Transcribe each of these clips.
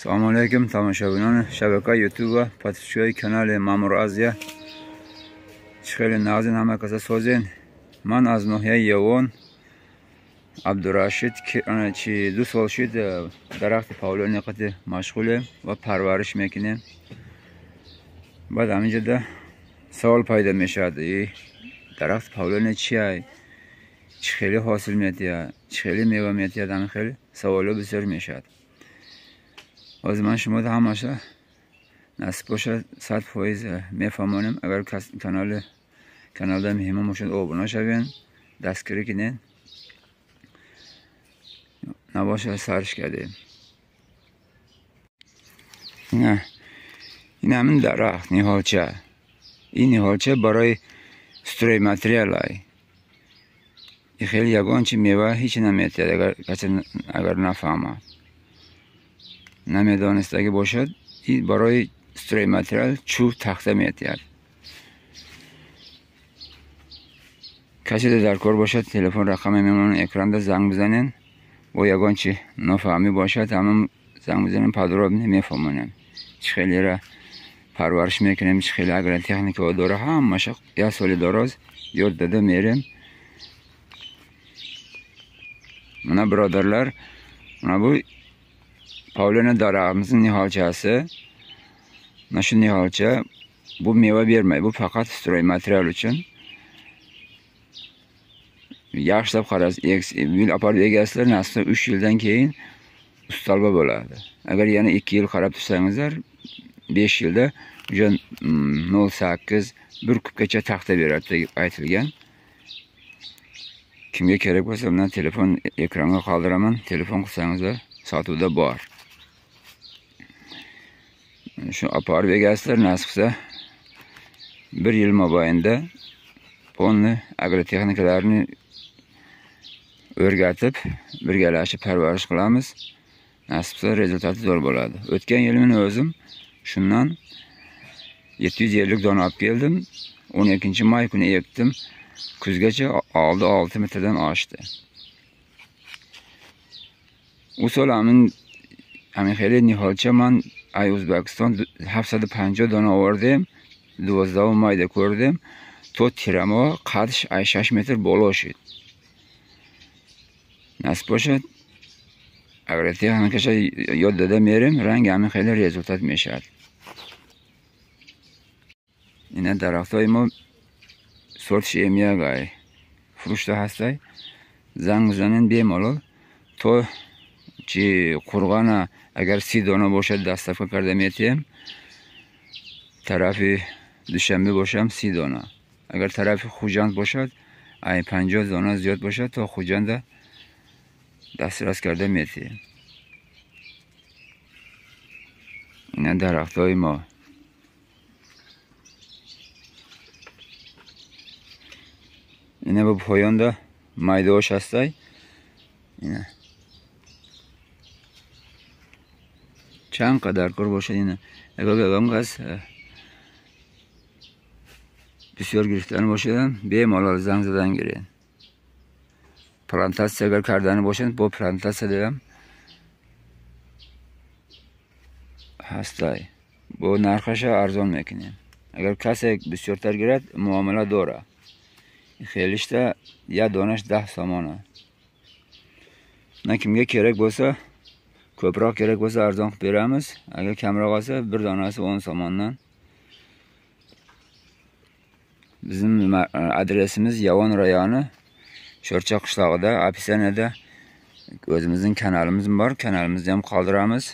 Assalomu alaykum tomoshabinlar, shabaka YouTube va podpисчикlar kanali Ma'mur Aziya. Chixeli nazin hamma kasa sozin. Man az nohiya Yevon Abdurashid ki 2 سال شد درخت پاولونی قطع مشغوله و پرورش میکنه. بعد همینجا ده سوال پیدا میشد درخت پاولونی چیه؟ چخیلی حاصل میتیه؟ چخیلی میوه میتیه؟ همین خیلی سوالو بسیار میشد. از من شما ده همشه نصب باشه 100% میفهمونم. اگر کانال ده مهمه مشد آبونه شوین دستگیری کنین نباشه سرش کرده. این همین درخت نیهالچه. این نیهالچه برای استروی متریال های این خیلی یگان چی میوه هیچی نمیتید اگر نفهمه نمیدانست اگه باشد این برای استروی متریال چوب تخته میتید. کسی در کار باشد تلفن رقم میمون اکران ده زنگ بزنین و یگان چی نفهمی باشد همون زنگ بزنین پدراب نمیفهمونم چی خیلی را پرورش میکنیم چی خیلی اگر تکنیک ها داره هم مشق یه سال دراز یاد داده میریم. من برادرلر من bu پاولون darağımızın nihalçası. Nasıl nihalça? Bu meyve vermiyor. Bu fakat stroy materyal için. Yaşlab qaraz yil aparib egasizlar nasıl 3 yildan keyin ustalba bo'ladi. Agar yana 2 yil qarab tursangizlar 5 yilda уже 0.8 1 kubgacha taxta beradi deb aytilgan. Kimga kerak bo'lsa bundan telefon ekranga qoldiraman. Telefon qilsangizlar sotuvda bor. Şu aparib egasizlar nasib qilsa 1 yil mobaynida polni agrotexnikalarni o'rgatib birgalashib parvarish qilamiz. Nasib qilsa rezultati zo'r bo'ladi. O'tgan yil men o'zim shundan 750 dona olib keldim. 12 may kuni ekdim. Kuzgacha oldi 6 metrdan oshdi. U sol همین خیلی نیهالچه من ای ازبکستان 750 دانه آوردم 12 مایده کردم تو تیرما قدش 6 متر بالا شد. نصب باشد اگر تکنیکش یاد داده میریم رنگ همین خیلی رزultat میشد. این درخت های ما سورتش ایمیاگای فروشته هستی زنگ بزنین بیمالال تو چی قرغانه اگر 30 دانه باشد دستفا کرده میتیم طرف دوشنبه باشم 30 دانه اگر طرف خوجند باشد ای 50 دانه زیاد باشد تا خوجند دسترس کرده میتیم. این درخت های ما اینه با پایان ده مایده هاش هستی. اینه چند قدر کار باشد اینه اگر بگم گز بسیار گرفتن باشدن به مالال زنگ زدن گیرین پرانتاس اگر کردن باشد با پرانتاس دیدم هستی با نرخش ارزان میکنیم. اگر کسی بسیارتر گیرد معامله داره خیلیش ده یه دانش 10 سامانه نه kimga kerak bo'lsa ko'proq kerak bo'lsa arzon qilib beramiz. Agar kamroq olsa bir donasi 10 somondan. Bizim adresimiz Yovon rayoni Sho'rcha qishlog'ida описаниеda o'zimizning kanalimiz bor. Kanalimizni ham qoldiramiz.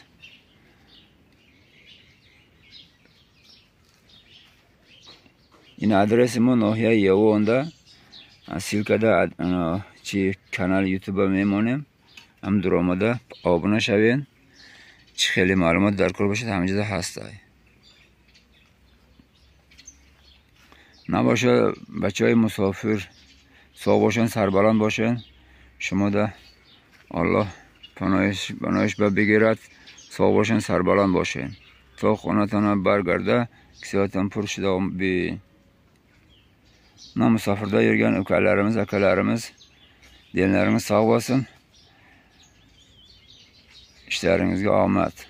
Yine adresimiz nohiya Yovonda ссылкада chi kanal YouTube میمونیم. هم درآمده آبونه شوین چه خیلی معلومات در کار باشد همینجا هست. نباشه بچه های مسافر سا باشن سربلند باشن شما ده الله پناهش بگیرد سا باشن سربلند باشن تا خونتان برگرده کسیاتان پر شده بی نه مسافرده یرگن akalarimiz dinleriniz sağ olsun. İşlerinizde ahmet.